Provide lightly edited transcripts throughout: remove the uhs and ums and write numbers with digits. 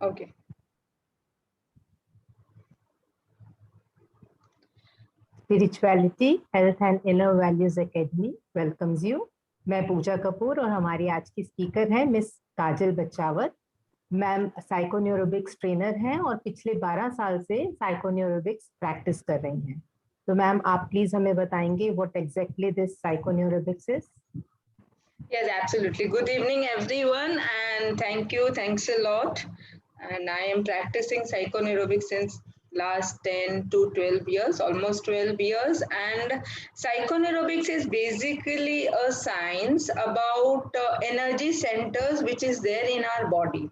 Okay. Spirituality health and inner values academy welcomes you. मैं पूजा कपूर और हमारी आज की स्पीकर हैं मिस काजल बच्चावत। मैम साइकोन्यूरोबिक्स ट्रेनर हैं और पिछले 12 साल से साइकोन्यूरोबिक्स प्रैक्टिस कर रही हैं। तो मैम आप प्लीज हमें बताएंगे what exactly this psychoneurobics is. Yes, absolutely. Good evening, everyone, and thanks a lot. And I am practicing psychoneurobics since last 10 to 12 years, almost 12 years. And psychoneurobics is basically a science about energy centers which is there in our body.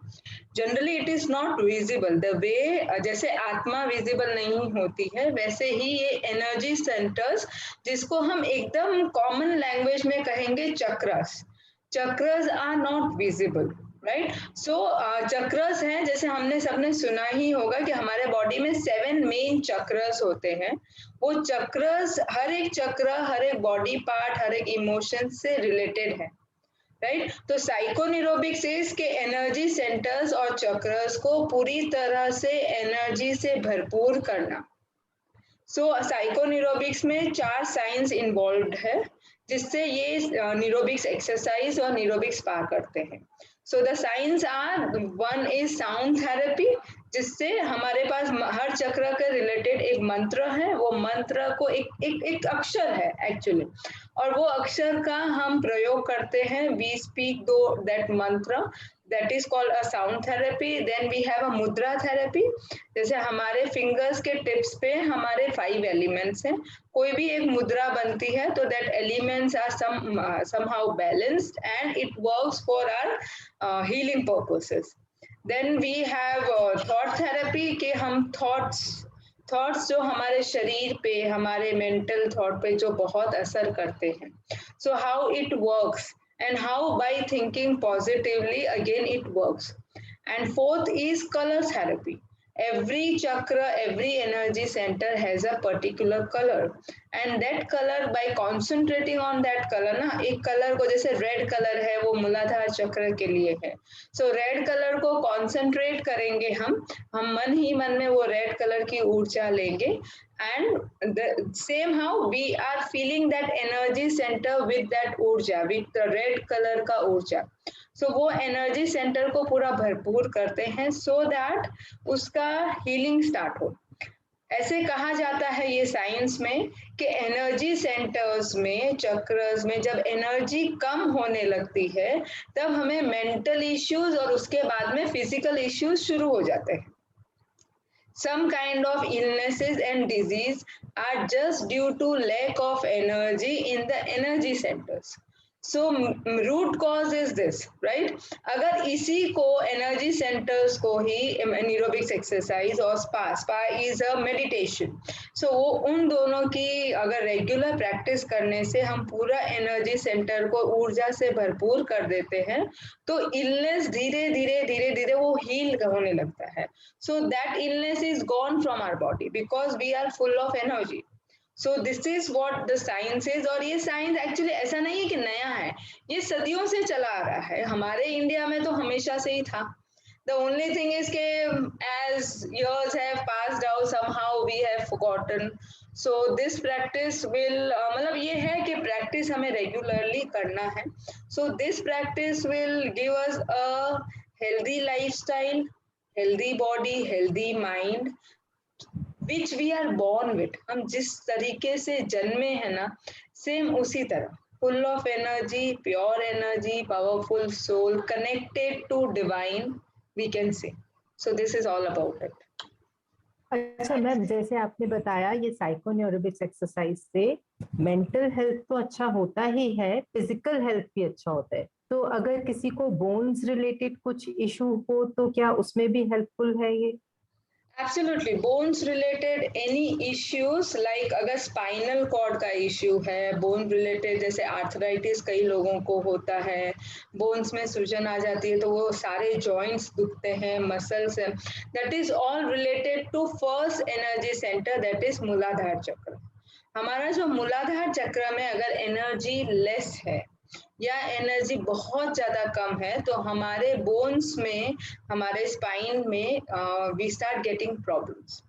Generally it is not visible the way, जैसे आत्मा visible नहीं होती है वैसे ही ये energy centres, जिसको हम एकदम कॉमन लैंग्वेज में कहेंगे chakras, chakras are not visible, right. So chakras हैं, जैसे हमने सबने सुना ही होगा कि हमारे बॉडी में 7 मेन चक्रस होते हैं। वो चक्रस, हर एक चक्र हर एक बॉडी पार्ट हर एक इमोशन से रिलेटेड है, राइट। तो साइकोन्यूरोबिक्स इज के एनर्जी सेंटर्स और चक्रस को पूरी तरह से एनर्जी से भरपूर करना। सो साइकोन्यूरोबिक्स में 4 साइंस इन्वॉल्व है, जिससे ये न्यूरोबिक्स एक्सरसाइज और न्यूरोबिक्स पा करते हैं। So the science are, one is sound therapy, जिससे हमारे पास हर चक्र के रिलेटेड एक मंत्र है, वो मंत्र को एक अक्षर है एक्चुअली, और वो अक्षर का हम प्रयोग करते हैं। We speak do that mantra, that is called a sound therapy. Then we have a mudra therapy, जैसे हमारे फिंगर्स के टिप्स पे हमारे 5 एलिमेंट्स हैं, कोई भी एक मुद्रा बनती है तो that elements are somehow balanced and it works for our healing purposes. Then we have thought therapy, कि हम थॉट्स जो हमारे शरीर पे, हमारे मेंटल थॉट पे जो बहुत असर करते हैं, so how it works and how by thinking positively again it works. And fourth is color therapy. Every chakra, every energy center has a particular color, and that color, by concentrating on that color ना, एक colour को, जैसे red colour है वो मूलाधार चक्र के लिए है, सो रेड कलर को कॉन्सेंट्रेट करेंगे हम मन ही मन में वो रेड कलर की ऊर्जा लेंगे, and the same how we are feeling that energy center with that ऊर्जा, with the red color का ऊर्जा। सो वो एनर्जी सेंटर को पूरा भरपूर करते हैं, सो दैट उसका हीलिंग स्टार्ट हो। ऐसे कहा जाता है ये साइंस में कि एनर्जी सेंटर्स में, चक्रस में जब एनर्जी कम होने लगती है तब हमें मेंटल इश्यूज और उसके बाद में फिजिकल इश्यूज शुरू हो जाते हैं। Some kind of illnesses and disease are just due to lack of energy in the energy centers. So root cause is this, right? अगर इसी को एनर्जी सेंटर्स को ही न्यूरोबिक्स एक्सरसाइज और स्पा इज अ मेडिटेशन, सो वो उन दोनों की अगर रेगुलर प्रैक्टिस करने से हम पूरा एनर्जी सेंटर को ऊर्जा से भरपूर कर देते हैं, तो इलनेस धीरे धीरे धीरे धीरे वो हील होने लगता है। So that illness is gone from our body because we are full of energy. So this is what the science is। और ये साइंस एक्चुअली ऐसा नहीं है कि नया है, ये सदियों से चला आ रहा है, हमारे इंडिया में तो हमेशा से ही था। The only thing is कि as years have passed out, somehow we have forgotten. So this practice will मतलब ये है कि प्रैक्टिस हमें रेगुलरली करना है। So this practice will give us a healthy lifestyle, healthy body, healthy mind, which we are born with। हम जिस तरीके से जन्मे हैं ना, सेम उसी तरह, full of energy, pure energy, powerful soul, connected to divine, we can say। So this is all about it। अच्छा मैम, जैसे आपने बताया ये साइकोन्यूरोबिक्स एक्सरसाइज से मेंटल हेल्थ तो अच्छा होता ही है, फिजिकल हेल्थ भी अच्छा होता है। तो अगर किसी को बोन्स रिलेटेड कुछ इशू हो तो क्या उसमें भी हेल्पफुल है ये? Absolutely, bones related any issues, like अगर स्पाइनल कॉर्ड का इश्यू है, बोन रिलेटेड जैसे आर्थराइटिस कई लोगों को होता है, बोन्स में सूजन आ जाती है तो वो सारे जॉइंट्स दुखते हैं, मसल्स है, that is all related to first energy centre, that is Muladhara chakra. हमारा जो मूलाधार चक्र में अगर एनर्जी लेस है, या एनर्जी बहुत ज्यादा कम है, तो हमारे बोन्स में, हमारे स्पाइन में वी स्टार्ट गेटिंग प्रॉब्लम्स।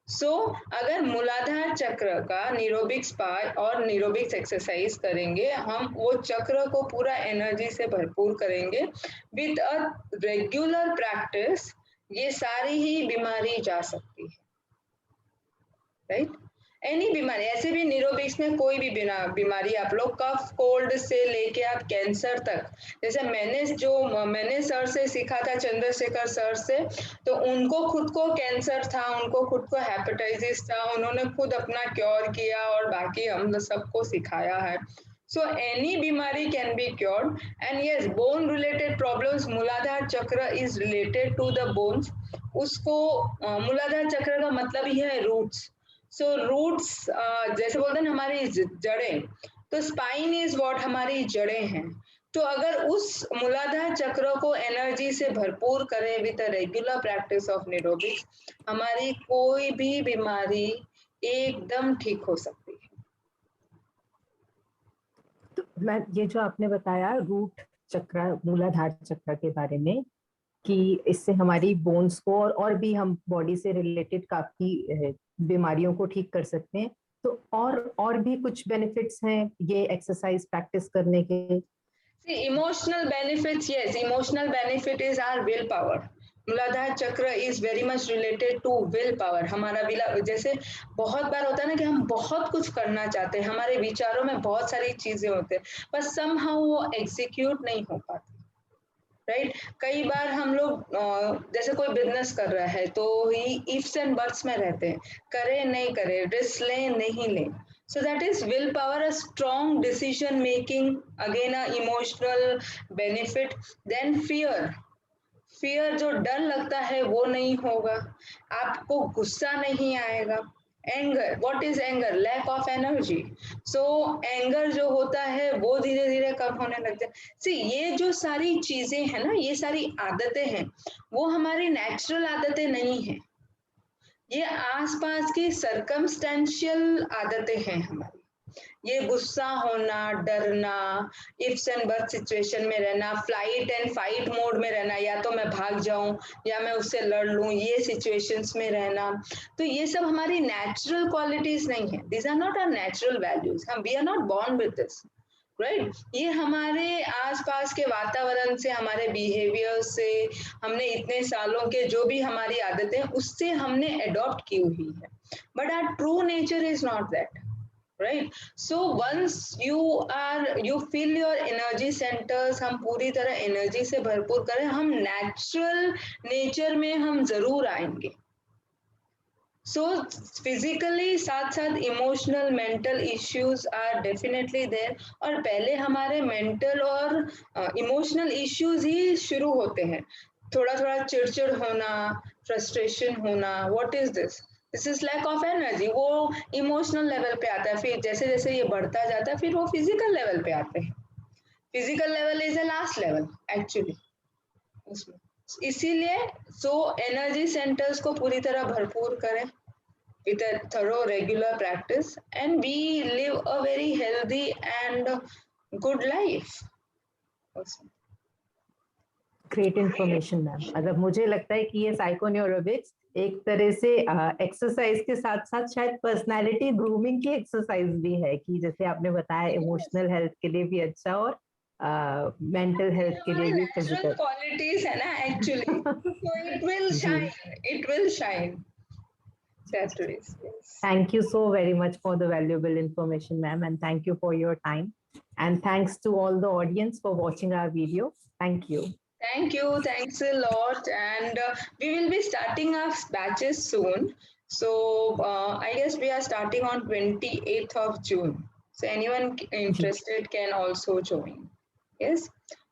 सो अगर मूलाधार चक्र का नीरोबिक्स पार्ट और नीरोबिक्स एक्सरसाइज करेंगे, हम वो चक्र को पूरा एनर्जी से भरपूर करेंगे विद अ रेगुलर प्रैक्टिस, ये सारी ही बीमारी जा सकती है, राइट। एनी बीमारी, ऐसे भी नीरोबिक्स में कोई भी बीमारी, आप लोग कफ कोल्ड से लेके आप कैंसर तक, जैसे मैंने सर से सीखा था, चंद्रशेखर सर से, तो उनको खुद को कैंसर था, उनको खुद को हेपेटाइटिस था, उन्होंने खुद अपना क्योर किया और बाकी हम सबको सिखाया है। So any बीमारी can be cured, and yes, bone related problems, मूलाधार चक्र is related to the bones। उसको मूलाधार चक्र का मतलब ही है रूट्स। सो रूट्स जैसे बोलते हैं हमारी जड़ें, तो स्पाइन इज व्हाट, हमारी जड़ें हैं। तो अगर उस मूलाधार चक्र को एनर्जी से भरपूर करें with a regular practice of neurobics, हमारी कोई भी बीमारी एकदम ठीक हो सकती है। तो मैं, ये जो आपने बताया रूट चक्र, मूलाधार चक्र के बारे में, कि इससे हमारी बोन्स को और भी हम बॉडी से रिलेटेड काफी बीमारियों को ठीक कर सकते हैं, तो और भी कुछ बेनिफिट्स हैं ये एक्सरसाइज प्रैक्टिस करने के? See, emotional benefits, yes, emotional benefit is our willpower। Muladhara chakra is very much related to will power. हमारा जैसे बहुत बार होता है ना कि हम बहुत कुछ करना चाहते हैं, हमारे विचारों में बहुत सारी चीजें होते हैं, पर समहाउ वो एग्जीक्यूट नहीं हो पाती, राइट। कई बार हम लोग जैसे कोई बिजनेस कर रहा है तो ही इफ्स एंड बट्स में रहते हैं, करे नहीं करे, रिस्क लें नहीं लें। So that is willpower, a strong decision making, again a emotional benefit। Then fear जो डर लगता है वो नहीं होगा, आपको गुस्सा नहीं आएगा। Anger, what is anger? Lack of energy. So anger जो होता है वो धीरे धीरे कम होने लगता है। सी, ये जो सारी चीजें हैं ना, ये सारी आदतें हैं, वो हमारी नेचुरल आदतें नहीं है, ये आसपास की सर्कमस्टेंशियल आदतें हैं हमारी। ये गुस्सा होना, डरना, इफ्स एंड बट सिचुएशन में रहना, फ्लाइट एंड फाइट मोड में रहना, या तो मैं भाग जाऊं या मैं उससे लड़ लूं, ये सिचुएशंस में रहना, तो ये सब हमारी नेचुरल क्वालिटीज नहीं है। These are not our natural values, हम we are not born with this, right. ये हमारे आसपास के वातावरण से, हमारे बिहेवियर से, हमने इतने सालों के जो भी हमारी आदतें, उससे हमने अडॉप्ट की हुई है, but our true nature is not that, right? So once you fill your energy centers, हम पूरी तरह एनर्जी से भरपूर करें, हम नेचुरल नेचर में हम जरूर आएंगे। सो फिजिकली साथ साथ emotional mental issues are definitely there, और पहले हमारे मेंटल और इमोशनल इश्यूज ही शुरू होते हैं। थोड़ा थोड़ा चिड़चिड़ होना, फ्रस्ट्रेशन होना, what is this is lack of energy. वो इमोशनल लेवल पे आता है, फिर जैसे जैसे ये बढ़ता जाता है फिर वो फिजिकल लेवल पे आते हैं। Physical level is the last level actually उसमें। इसीलिए एनर्जी सेंटर्स को पूरी तरह भरपूर करें with a thorough regular practice, and we live a very healthy and good life। Great information ma'am. मतलब मुझे लगता है कि ये साइकोन्यूरोबिक्स एक तरह से एक्सरसाइज के साथ साथ शायद पर्सनालिटी ग्रूमिंग की एक्सरसाइज भी है, कि जैसे आपने बताया इमोशनल हेल्थ के लिए भी अच्छा और मेंटल हेल्थ के लिए भी, फिजिकल क्वालिटीज है ना actually, so it will shine Thank you so very much for the valuable information, ma'am, and thank you for your time, and thanks to all the audience for watching our video. Thank you. Thank you. Thanks a lot. And we will be starting our batches soon. So I guess we are starting on 28th of June. So anyone interested can also join. Yes.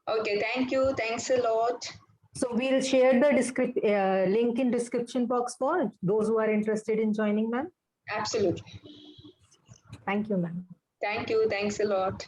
Okay. Thank you. Thanks a lot. So we'll share the link in description box for those who are interested in joining, ma'am. Absolutely. Thank you, ma'am. Thank you. Thanks a lot.